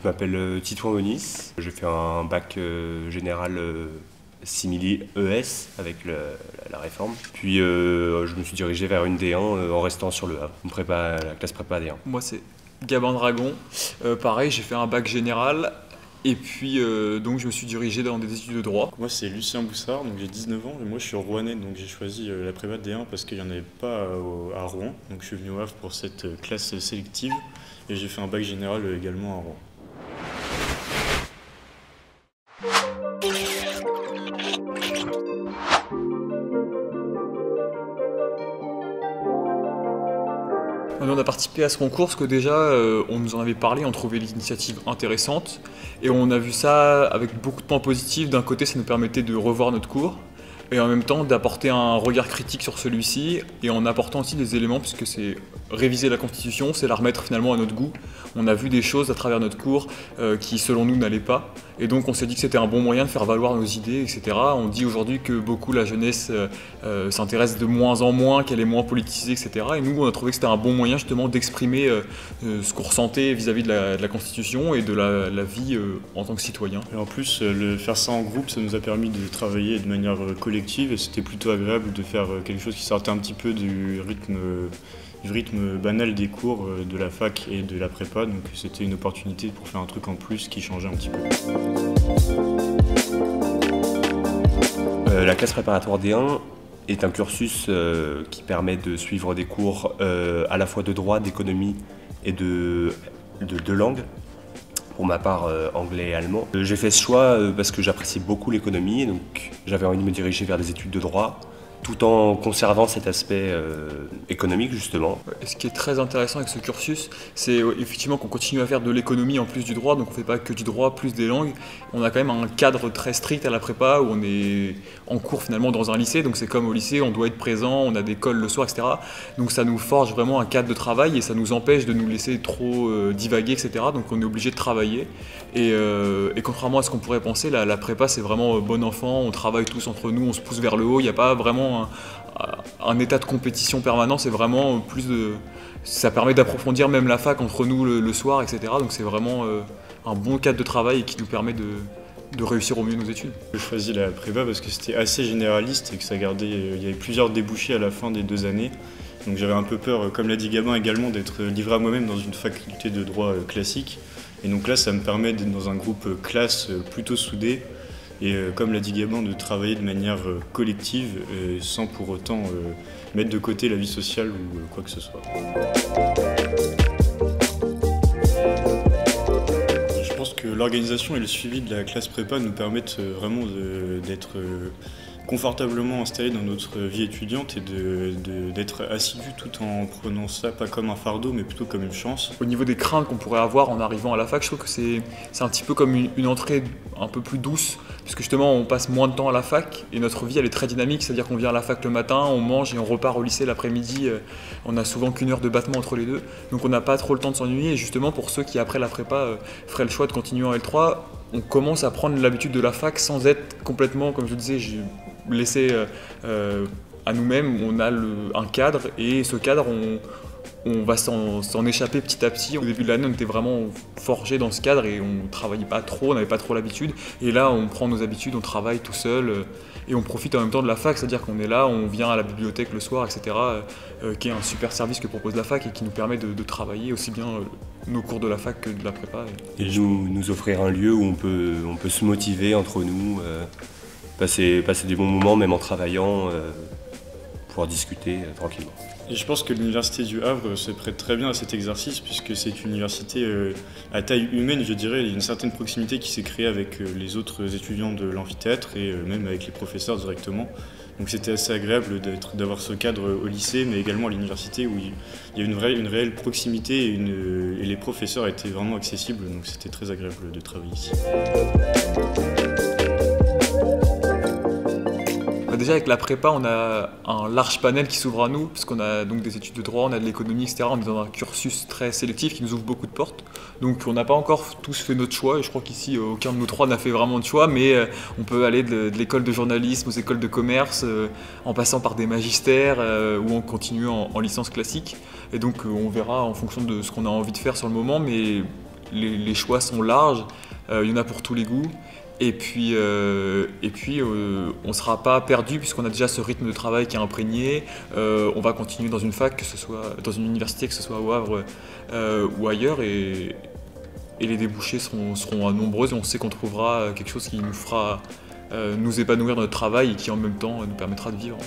Je m'appelle Titouan Onis, j'ai fait un bac général simili ES avec la réforme. Puis je me suis dirigé vers une D1 en restant sur le Havre, la classe prépa D1. Moi c'est Gabin Dragon, pareil j'ai fait un bac général et puis donc je me suis dirigé dans des études de droit. Moi c'est Lucien Boussard, donc j'ai 19 ans et moi je suis rouennais, donc j'ai choisi la prépa D1 parce qu'il n'y en avait pas à Rouen. Donc je suis venu au Havre pour cette classe sélective et j'ai fait un bac général également à Rouen. On a participé à ce concours parce que déjà on nous en avait parlé, on trouvait l'initiative intéressante et on a vu ça avec beaucoup de points positifs. D'un côté ça nous permettait de revoir notre cours et en même temps d'apporter un regard critique sur celui-ci et en apportant aussi des éléments puisque c'est réviser la Constitution, c'est la remettre finalement à notre goût. On a vu des choses à travers notre cours qui selon nous n'allaient pas et donc on s'est dit que c'était un bon moyen de faire valoir nos idées, etc. On dit aujourd'hui que beaucoup la jeunesse s'intéresse de moins en moins, qu'elle est moins politisée, etc. Et nous on a trouvé que c'était un bon moyen justement d'exprimer ce qu'on ressentait vis-à-vis de la Constitution et de la vie en tant que citoyen. Et en plus, faire ça en groupe, ça nous a permis de travailler de manière collective et c'était plutôt agréable de faire quelque chose qui sortait un petit peu du rythme banal des cours de la fac et de la prépa, donc c'était une opportunité pour faire un truc en plus qui changeait un petit peu. La classe préparatoire D1 est un cursus qui permet de suivre des cours à la fois de droit, d'économie et de langue. Pour ma part, anglais et allemand. J'ai fait ce choix parce que j'apprécie beaucoup l'économie, donc j'avais envie de me diriger vers des études de droit, tout en conservant cet aspect économique justement. Et ce qui est très intéressant avec ce cursus, c'est effectivement qu'on continue à faire de l'économie en plus du droit, donc on ne fait pas que du droit plus des langues. On a quand même un cadre très strict à la prépa où on est en cours finalement dans un lycée, donc c'est comme au lycée, on doit être présent, on a des calls le soir, etc. Donc ça nous forge vraiment un cadre de travail et ça nous empêche de nous laisser trop divaguer, etc. Donc on est obligé de travailler. Et contrairement à ce qu'on pourrait penser, la prépa c'est vraiment bon enfant, on travaille tous entre nous, on se pousse vers le haut, il n'y a pas vraiment un état de compétition permanent, c'est vraiment plus de... Ça permet d'approfondir même la fac entre nous le soir, etc. Donc c'est vraiment un bon cadre de travail et qui nous permet de réussir au mieux nos études. J'ai choisi la prépa parce que c'était assez généraliste et que il y avait plusieurs débouchés à la fin des 2 années. Donc j'avais un peu peur, comme l'a dit Gabin également, d'être livré à moi-même dans une faculté de droit classique. Et donc là, ça me permet d'être dans un groupe classe plutôt soudé et comme l'a dit Gabin, de travailler de manière collective sans pour autant mettre de côté la vie sociale ou quoi que ce soit. Je pense que l'organisation et le suivi de la classe prépa nous permettent vraiment d'être confortablement installés dans notre vie étudiante et d'être assidus tout en prenant ça pas comme un fardeau mais plutôt comme une chance. Au niveau des craintes qu'on pourrait avoir en arrivant à la fac, je trouve que c'est un petit peu comme une entrée un peu plus douce puisque justement on passe moins de temps à la fac et notre vie elle est très dynamique, c'est-à-dire qu'on vient à la fac le matin, on mange et on repart au lycée l'après-midi, on a souvent qu'une heure de battement entre les deux, donc on n'a pas trop le temps de s'ennuyer et justement pour ceux qui après la prépa feraient le choix de continuer en L3, on commence à prendre l'habitude de la fac sans être complètement, comme je le disais, laissé à nous-mêmes. On a un cadre et ce cadre, on va s'en échapper petit à petit. Au début de l'année, on était vraiment forgé dans ce cadre et on ne travaillait pas trop, on n'avait pas trop l'habitude. Et là, on prend nos habitudes, on travaille tout seul et on profite en même temps de la fac, c'est-à-dire qu'on est là, on vient à la bibliothèque le soir, etc., qui est un super service que propose la fac et qui nous permet de travailler aussi bien nos cours de la fac que de la prépa. Et nous offrir un lieu où on peut se motiver entre nous, passer des bons moments même en travaillant, pouvoir discuter tranquillement. Et je pense que l'université du Havre se prête très bien à cet exercice puisque c'est une université à taille humaine, je dirais. Il y a une certaine proximité qui s'est créée avec les autres étudiants de l'amphithéâtre et même avec les professeurs directement. Donc c'était assez agréable d'avoir ce cadre au lycée mais également à l'université où il y a une réelle proximité et les professeurs étaient vraiment accessibles, donc c'était très agréable de travailler ici. Déjà avec la prépa, on a un large panel qui s'ouvre à nous, parce qu'on a donc des études de droit, on a de l'économie, etc. On est dans un cursus très sélectif qui nous ouvre beaucoup de portes. Donc on n'a pas encore tous fait notre choix, et je crois qu'ici aucun de nous trois n'a fait vraiment de choix, mais on peut aller de l'école de journalisme aux écoles de commerce, en passant par des magistères, ou en continuant en licence classique. Et donc on verra en fonction de ce qu'on a envie de faire sur le moment, mais les choix sont larges, il y en a pour tous les goûts. Et puis, on ne sera pas perdu puisqu'on a déjà ce rythme de travail qui est imprégné. On va continuer dans une fac, que ce soit dans une université, que ce soit au Havre ou ailleurs. Et les débouchés seront nombreux et on sait qu'on trouvera quelque chose qui nous fera nous épanouir dans notre travail et qui en même temps nous permettra de vivre.